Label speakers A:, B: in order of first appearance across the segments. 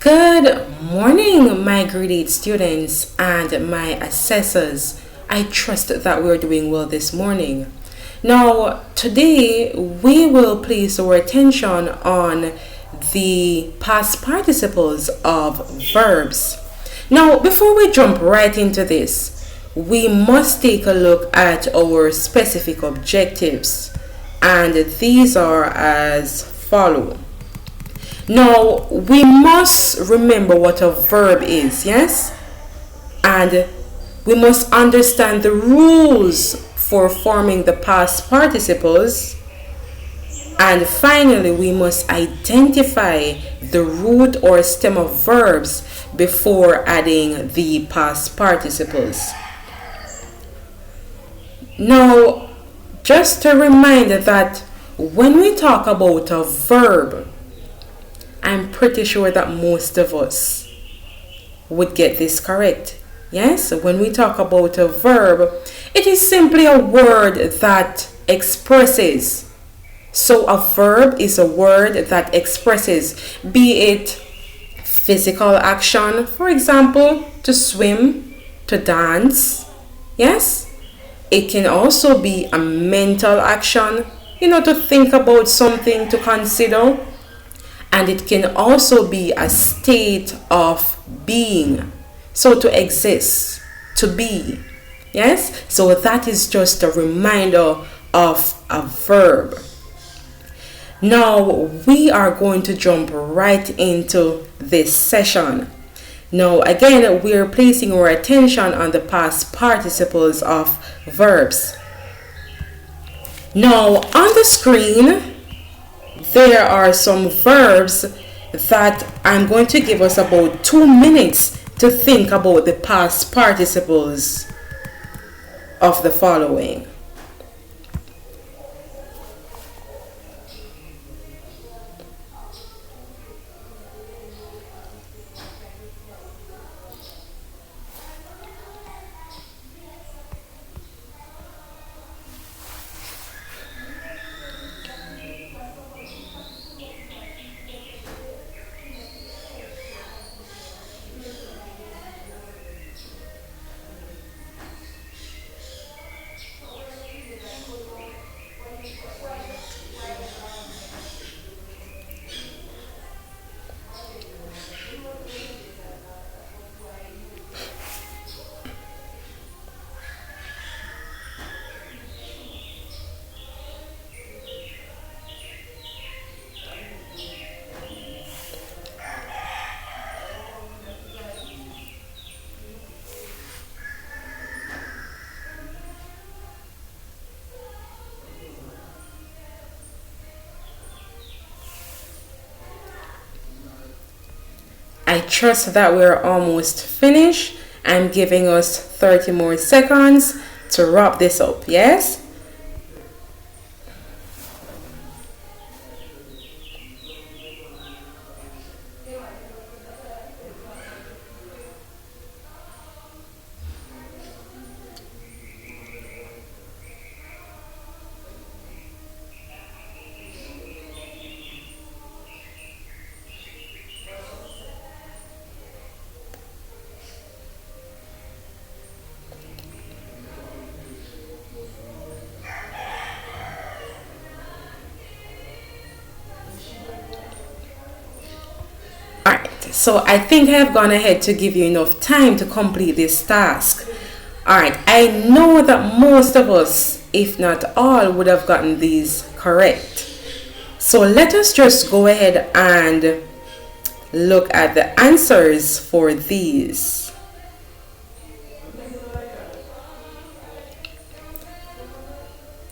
A: Good morning, my grade 8 students and my assessors. I trust that we're doing well this morning. Now, today we will place our attention on the past participles of verbs. Now, before we jump right into this, we must take a look at our specific objectives, and these are as follow. Now, we must remember what a verb is, yes? And we must understand the rules for forming the past participles. And finally, we must identify the root or stem of verbs before adding the past participles. Now, just a reminder that when we talk about a verb, I'm pretty sure that most of us would get this correct. Yes, when we talk about a verb, it is simply a word that expresses. So a verb is a word that expresses, be it physical action, for example, to swim, to dance. Yes, it can also be a mental action, to think about something, to consider. And it can also be a state of being. So to exist, to be. Yes? So that is just a reminder of a verb. Now we are going to jump right into this session. Now again, we are placing our attention on the past participles of verbs. Now on the screen, there are some verbs that I'm going to give us about 2 minutes to think about the past participles of the following. I trust that we're almost finished. I'm giving us 30 more seconds to wrap this up, yes? So I think I have gone ahead to give you enough time to complete this task. Alright, I know that most of us, if not all, would have gotten these correct. So let us just go ahead and look at the answers for these.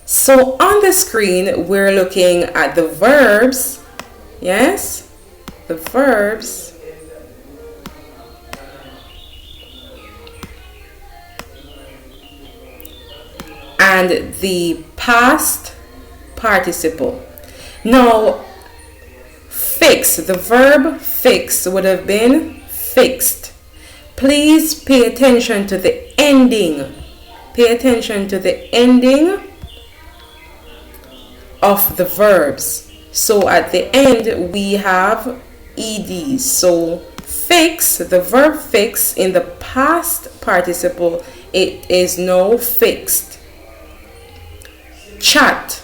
A: So on the screen, we're looking at the verbs. Yes, the verbs. And the past participle. Now, fix, the verb fix would have been fixed. Please pay attention to the ending. Pay attention to the ending of the verbs. So at the end we have ed, so Fix, the verb fix in the past participle, it is now fixed. Chat,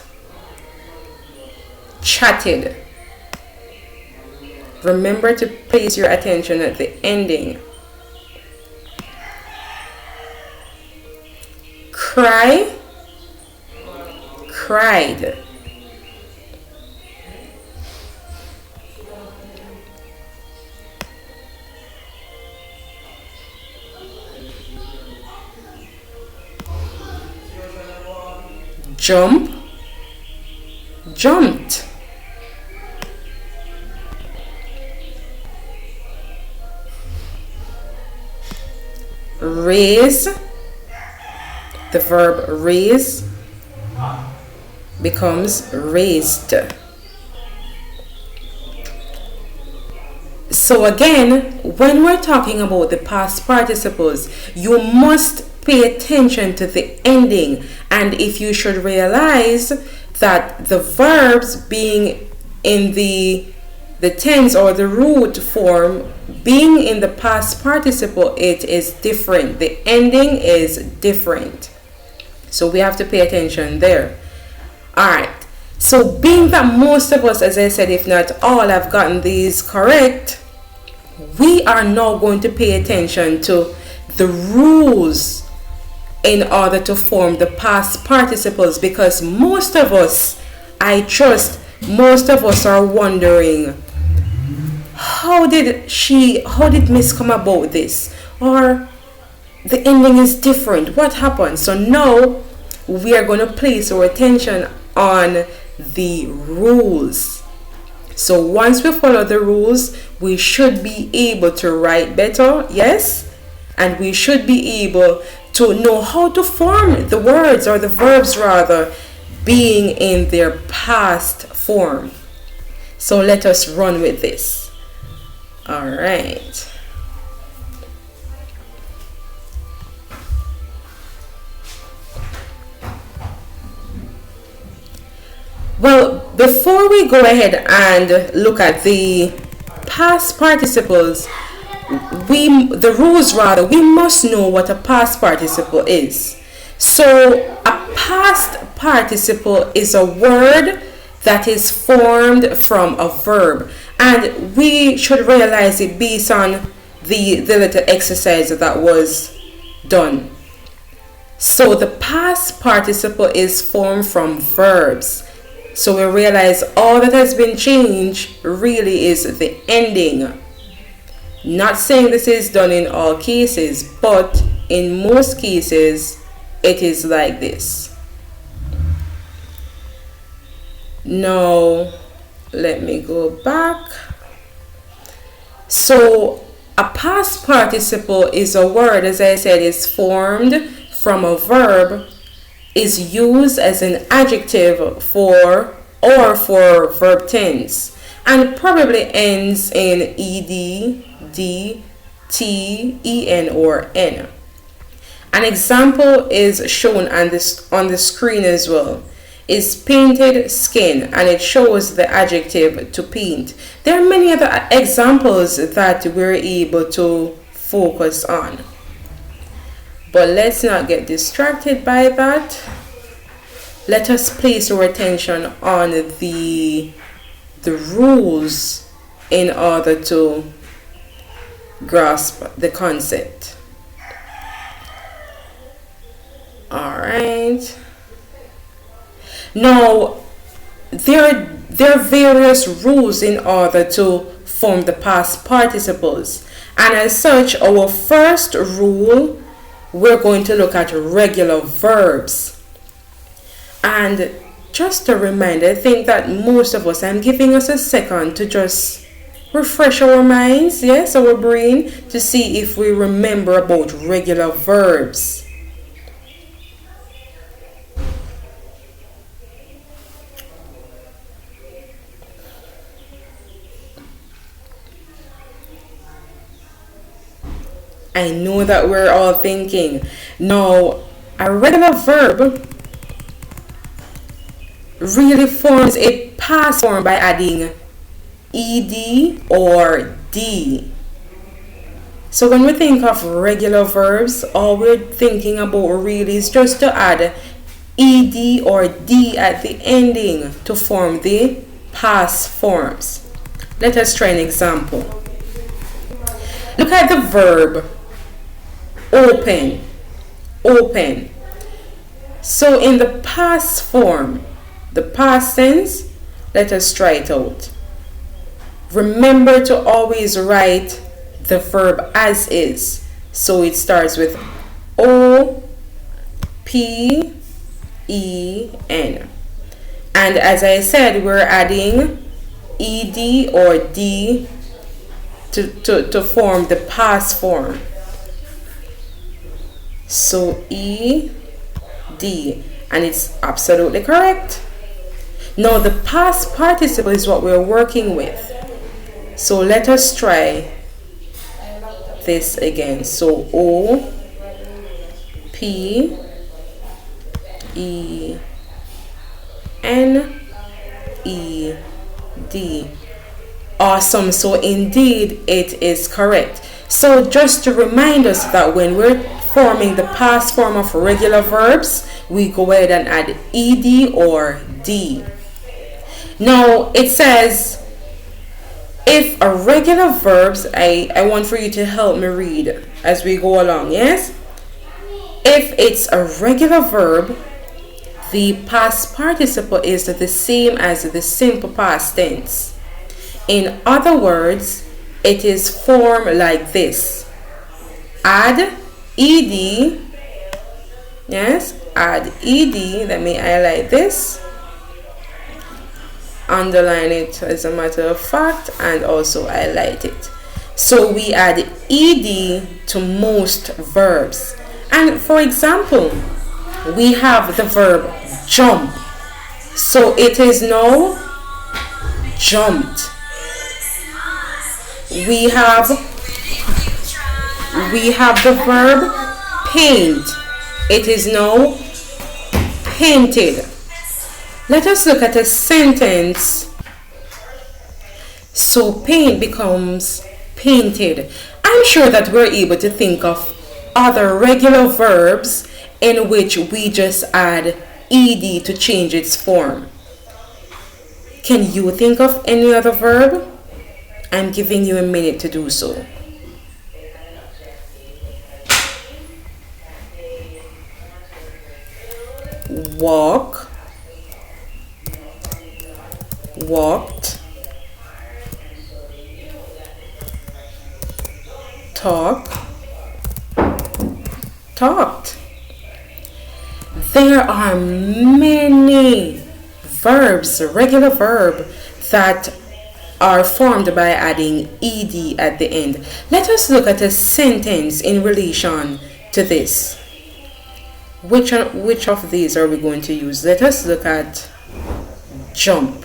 A: chatted. Remember to place your attention at the ending. Cry, cried. Jump, jumped. Raise, the verb raise becomes raised. So again, when we're talking about the past participles, you must pay attention to the ending, and if you should realize that the verbs being in the tense or the root form being in the past participle, it is different. The ending is different. So we have to pay attention there. Alright. So being that most of us, as I said, if not all, have gotten these correct, we are now going to pay attention to the rules in order to form the past participles, because most of us, I trust, most of us are wondering, how did Miss come about this? Or the ending is different. What happened? So now we are going to place our attention on the rules. So once we follow the rules, we should be able to write better, yes? And we should be able to know how to form the words, or the verbs rather, being in their past form. So let us run with this. All right. Well, before we go ahead and look at the past participles, we must know what a past participle is. So a past participle is a word that is formed from a verb, and we should realize it based on the little exercise that was done. So the past participle is formed from verbs. So we realize all that has been changed really is the ending. Not saying this is done in all cases, but in most cases it is like this. Now let me go back. So a past participle is a word, as I said, is formed from a verb, is used as an adjective for verb tense, and probably ends in ed, d, t, en, or n. An example is shown on the screen as well. Is painted skin, and it shows the adjective to paint. There are many other examples that we're able to focus on, but let's not get distracted by that. Let us place our attention on the rules in order to grasp the concept. All right. Now, there are various rules in order to form the past participles, and as such, our first rule, we're going to look at regular verbs. And just a reminder, I think that most of us, I'm giving us a second to just refresh our minds, yes, our brain, to see if we remember about regular verbs. I know that we're all thinking. Now, a regular verb really forms a past form by adding ed or d. So when we think of regular verbs, all we're thinking about really is just to add ed or d at the ending to form the past forms. Let us try an example. Look at the verb open. Open. So in the past form, the past tense, let us try it out. Remember to always write the verb as is. So it starts with O P E N. And as I said, we're adding ed or d to form the past form. So E D, and it's absolutely correct. Now the past participle is what we're working with. So let us try this again. So O P E N E D. Awesome. So indeed it is correct. So just to remind us that when we're forming the past form of regular verbs, we go ahead and add ed or d. Now it says if a regular verbs, I want for you to help me read as we go along, yes? If it's a regular verb, the past participle is the same as the simple past tense. In other words, it is formed like this. Add ed, yes, add ed, let me highlight this, underline it as a matter of fact, and also highlight it. So we add ed to most verbs. And for example, we have the verb jump. So it is now jumped. We have the verb paint. It is now painted. Let us look at a sentence. So paint becomes painted. I'm sure that we're able to think of other regular verbs in which we just add ed to change its form. Can you think of any other verb? I'm giving you a minute to do so. Walk, walked, talk, talked. There are many verbs, regular verb, that are formed by adding ed at the end. Let us look at a sentence in relation to this. Which of these are we going to use? Let us look at jump.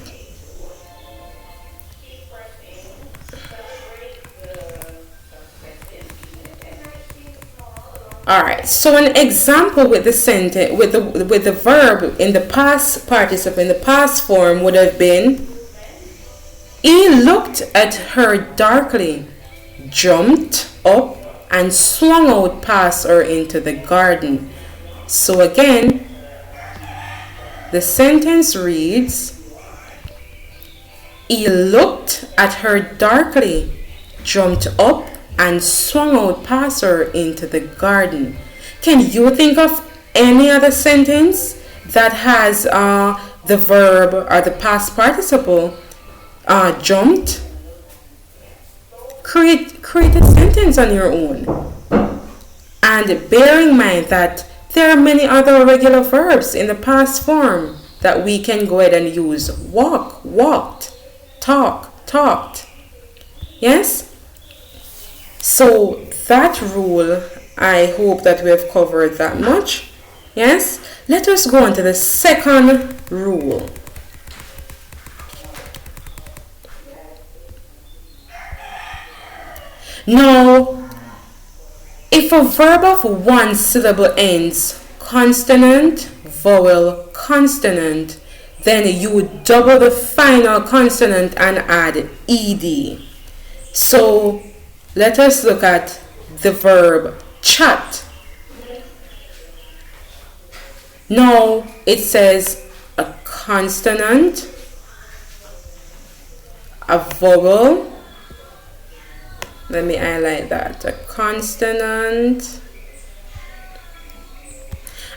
A: Alright, so an example with the sentence with the verb in the past participle, in the past form, would have been he looked at her darkly, jumped up, and swung out past her into the garden. So again, the sentence reads, he looked at her darkly, jumped up, and swung out past her into the garden. Can you think of any other sentence that has the verb or the past participle jumped? Create a sentence on your own. And bear in mind that there are many other regular verbs in the past form that we can go ahead and use. Walk, walked, talk, talked. Yes? So that rule, I hope that we have covered that much. Yes? Let us go on to the second rule. Now, if a verb of one syllable ends consonant, vowel, consonant, then you would double the final consonant and add ed. So let us look at the verb chat. Now it says a consonant, a vowel. Let me highlight that. A consonant.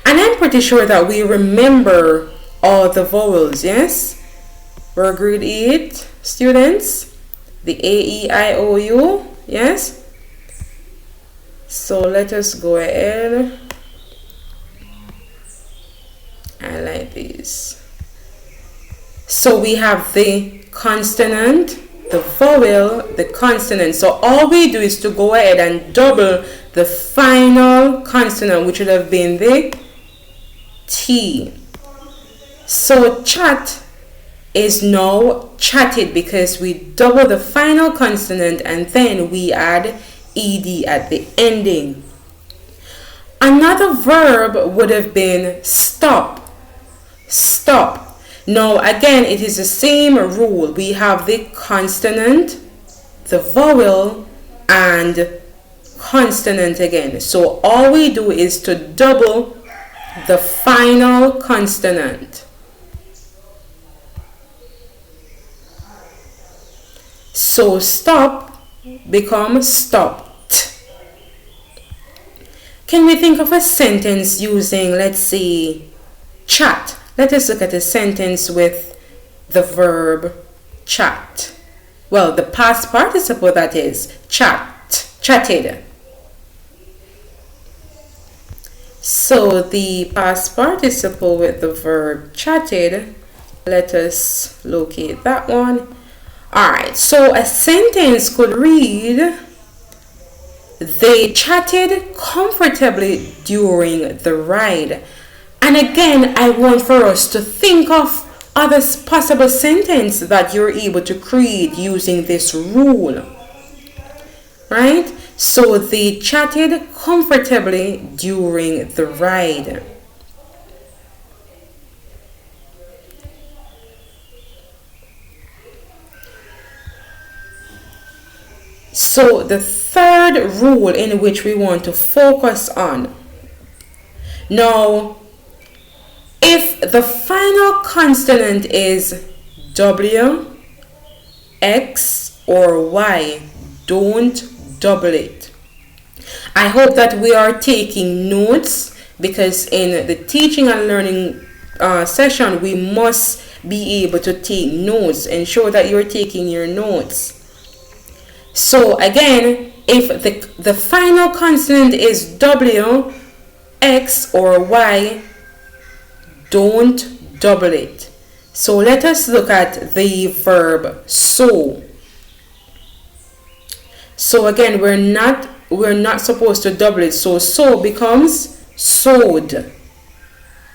A: And I'm pretty sure that we remember all the vowels, yes? We're grade 8 students. The A, E, I, O, U, yes? So let us go ahead. Highlight these. So we have the consonant, the vowel, the consonant. So all we do is to go ahead and double the final consonant, which would have been the T. So chat is now chatted because we double the final consonant and then we add ed at the ending. Another verb would have been stop. Stop. Now again, it is the same rule. We have the consonant, the vowel, and consonant again. So all we do is to double the final consonant. So stop becomes stopped. Can we think of a sentence using, let's say, chat? Let us look at a sentence with the verb chat. Well, the past participle, that is, chat, chatted. So the past participle with the verb chatted, let us locate that one. Alright, so a sentence could read, they chatted comfortably during the ride. And again, I want for us to think of other possible sentences that you're able to create using this rule. Right? So they chatted comfortably during the ride. So the third rule in which we want to focus on. Now, if the final consonant is W, X, or Y, don't double it. I hope that we are taking notes, because in the teaching and learning session, we must be able to take notes. Ensure that you're taking your notes. So again, if the final consonant is W, X, or Y, don't double it. So let us look at the verb sew. So again, we're not supposed to double it. So sew becomes sewed.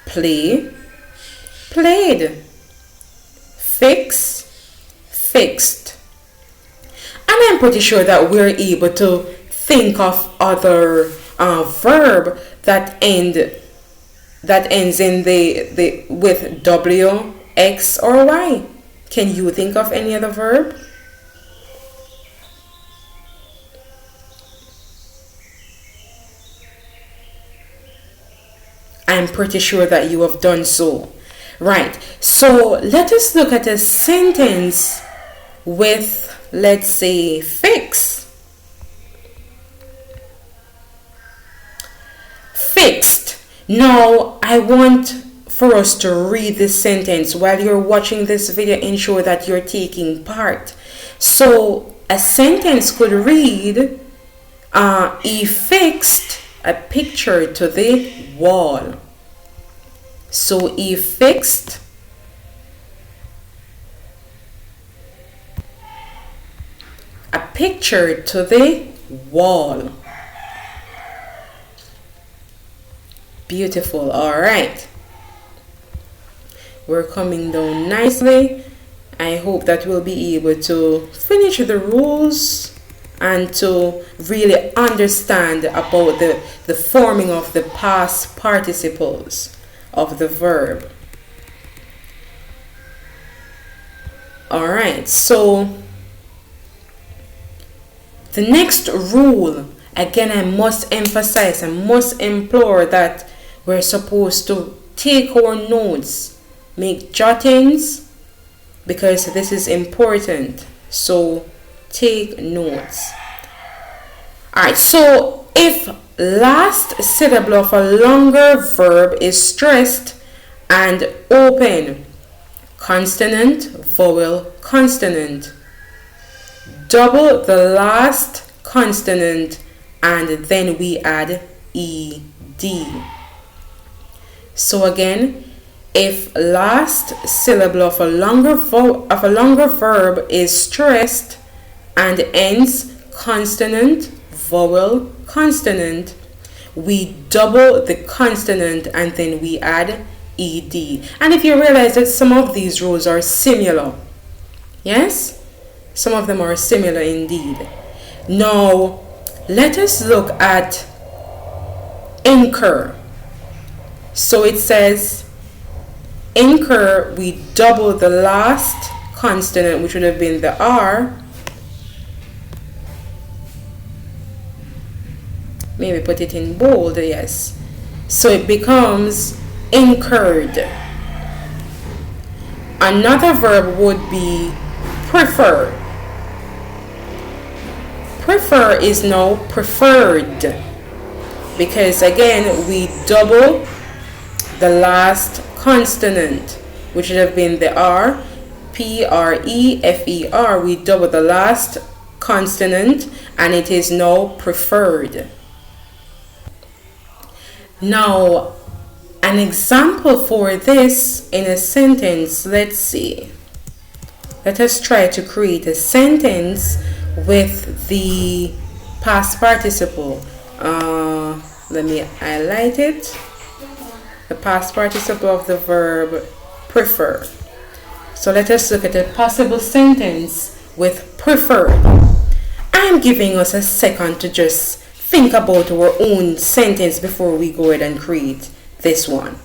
A: Play, played. Fix, fixed. And I'm pretty sure that we're able to think of other verb that ends in the with W, X, or Y. Can you think of any other verb? I'm pretty sure that you have done so. Right. So let us look at a sentence with, let's say, fix. Fixed. Now, I want for us to read this sentence. While you're watching this video, ensure that you're taking part. So, a sentence could read, he fixed a picture to the wall. So, he fixed a picture to the wall. Beautiful. All right, we're coming down nicely. I hope that we'll be able to finish the rules and to really understand about the forming of the past participles of the verb. All right, so the next rule, Again, I must emphasize, I must implore that we're supposed to take our notes, make jottings, because this is important. So take notes. Alright, so if last syllable of a longer verb is stressed and open, consonant, vowel, consonant, double the last consonant and then we add ed. So again, if last syllable of a longer verb is stressed and ends consonant, vowel, consonant, we double the consonant and then we add ed. And if you realize that some of these rules are similar, yes, some of them are similar indeed. Now let us look at incur. So it says incur, we double the last consonant, which would have been the R. Maybe put it in bold, yes. So it becomes incurred. Another verb would be prefer. Prefer is now preferred, because again we double the last consonant, which would have been the R, P-R-E-F-E-R. We double the last consonant and it is now preferred. Now, an example for this in a sentence, let's see. Let us try to create a sentence with the past participle. Let me highlight it. The past participle of the verb prefer. So let us look at a possible sentence with preferred. I'm giving us a second to just think about our own sentence before we go ahead and create this one.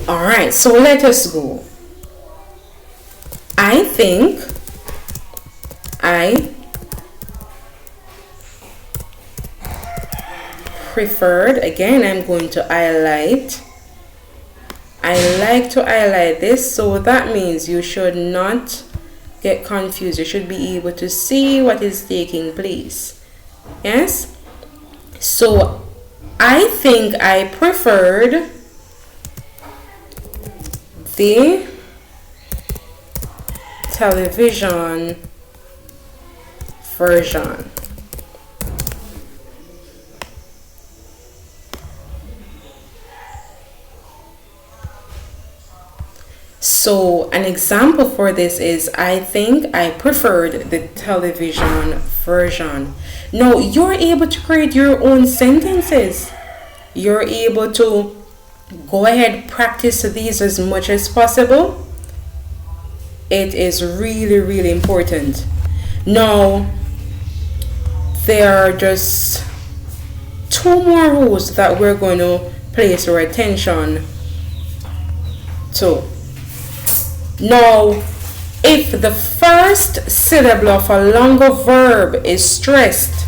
A: Alright, so let us go. I think I preferred. Again, I'm going to highlight. I like to highlight this, so that means you should not get confused. You should be able to see what is taking place. Yes? So I think I preferred the television version. So an example for this is I think I preferred the television version. Now you're able to create your own sentences. You're able to go ahead, practice these as much as possible. It is really, really important. Now, there are just two more rules that we're going to place our attention to. Now, if the first syllable of a longer verb is stressed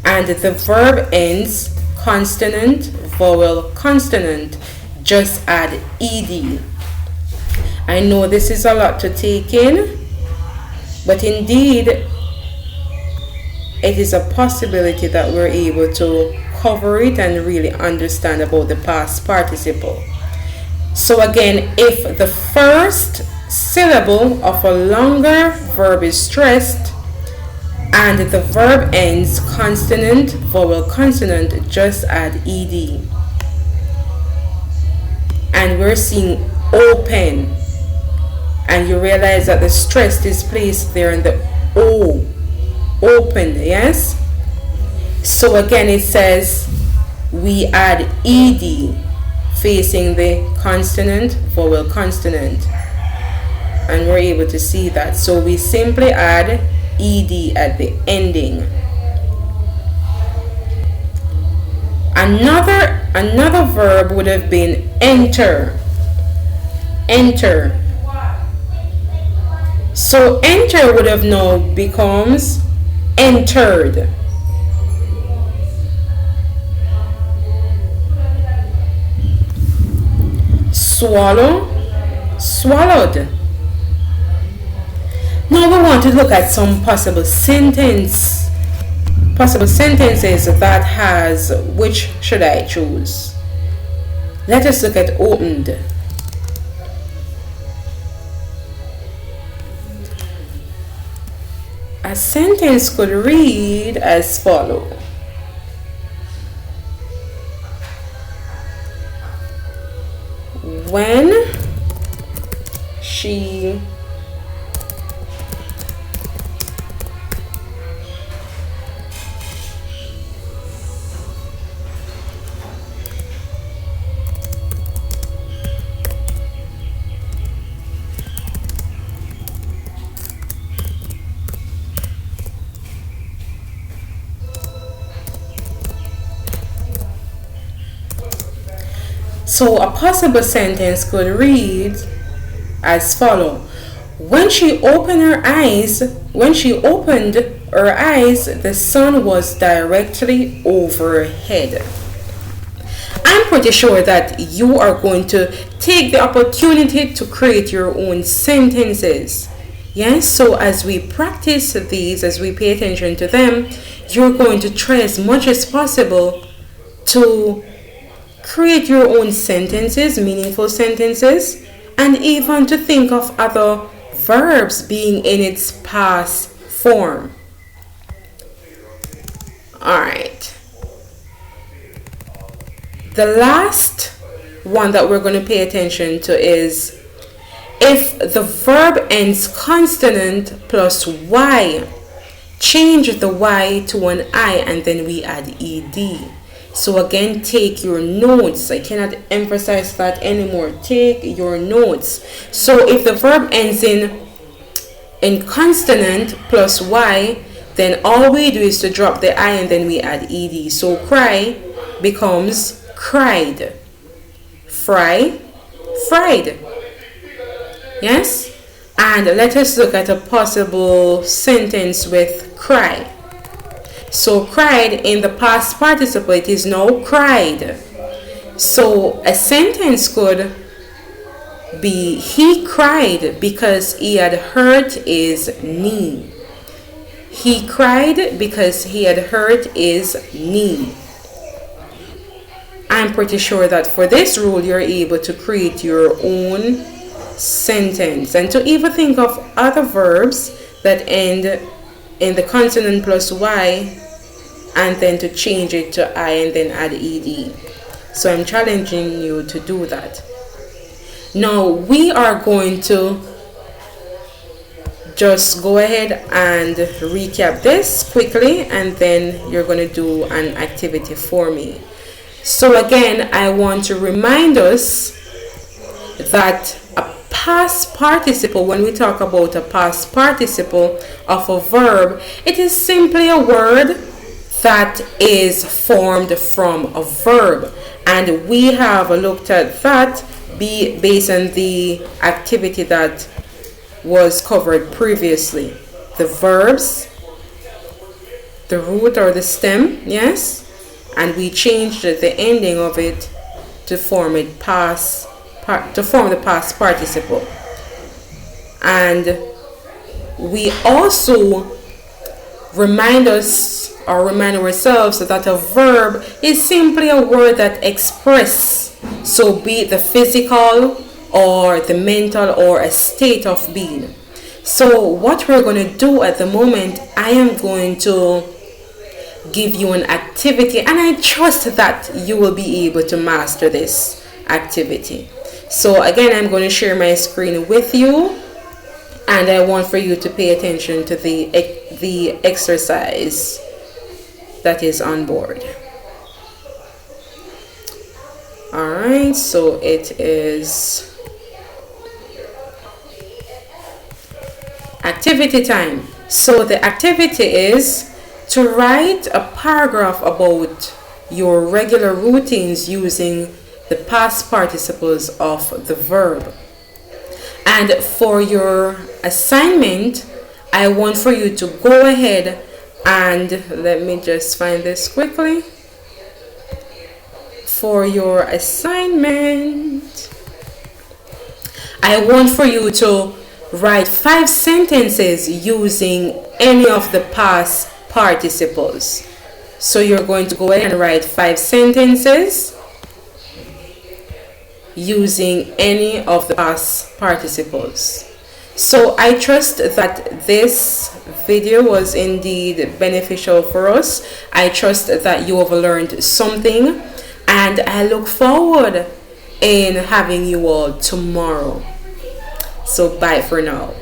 A: and the verb ends consonant, vowel, consonant, just add ed. I know this is a lot to take in, but indeed it is a possibility that we're able to cover it and really understand about the past participle. So again, if the first syllable of a longer verb is stressed and the verb ends consonant, vowel, consonant, just add ed. And we're seeing open, and you realize that the stress is placed there in the O, open, yes? So again it says we add ed facing the consonant, vowel, consonant, and we're able to see that. So we simply add ed at the ending. Another Another verb would have been enter. Enter. So enter would have now becomes entered. Swallow, swallowed. Now we want to look at some possible sentences that has, which should I choose? Let us look at opened. A sentence could read as follows. When she So a possible sentence could read as follows. When she opened her eyes, the sun was directly overhead. I'm pretty sure that you are going to take the opportunity to create your own sentences. Yes, so as we practice these, as we pay attention to them, you're going to try as much as possible to create your own sentences, meaningful sentences, and even to think of other verbs being in its past form. Alright. The last one that we're going to pay attention to is if the verb ends consonant plus y, change the y to an I and then we add ed. So again, take your notes. I cannot emphasize that anymore. Take your notes. So if the verb ends in consonant plus y, then all we do is to drop the I and then we add ed. So cry becomes cried. Fry, fried. Yes? And let us look at a possible sentence with cry. So cried in the past participle, it is now cried. So a sentence could be he cried because he had hurt his knee. He cried because he had hurt his knee. I'm pretty sure that for this rule you're able to create your own sentence and to even think of other verbs that end in the consonant plus y and then to change it to I and then add ed. So I'm challenging you to do that. Now we are going to just go ahead and recap this quickly and then you're going to do an activity for me. So again, I want to remind us that a past participle, when we talk about a past participle of a verb, it is simply a word that is formed from a verb, and we have looked at that based on the activity that was covered previously. The verbs, the root or the stem, yes, and we changed the ending of it to form it the past participle. And we also remind ourselves that a verb is simply a word that expresses, so be it the physical or the mental or a state of being. So what we're going to do at the moment, I am going to give you an activity and I trust that you will be able to master this activity. So again, I'm going to share my screen with you and I want for you to pay attention to the exercise that is on board. Alright, so it is activity time. So the activity is to write a paragraph about your regular routines using the past participles of the verb. And for your assignment, I want for you to go ahead and let me just find this quickly. For your assignment, I want for you to write 5 sentences using any of the past participles. So you're going to go ahead and write 5 sentences using any of the past participles. So I trust that this video was indeed beneficial for us. I trust that you have learned something, and I look forward in having you all tomorrow. So bye for now.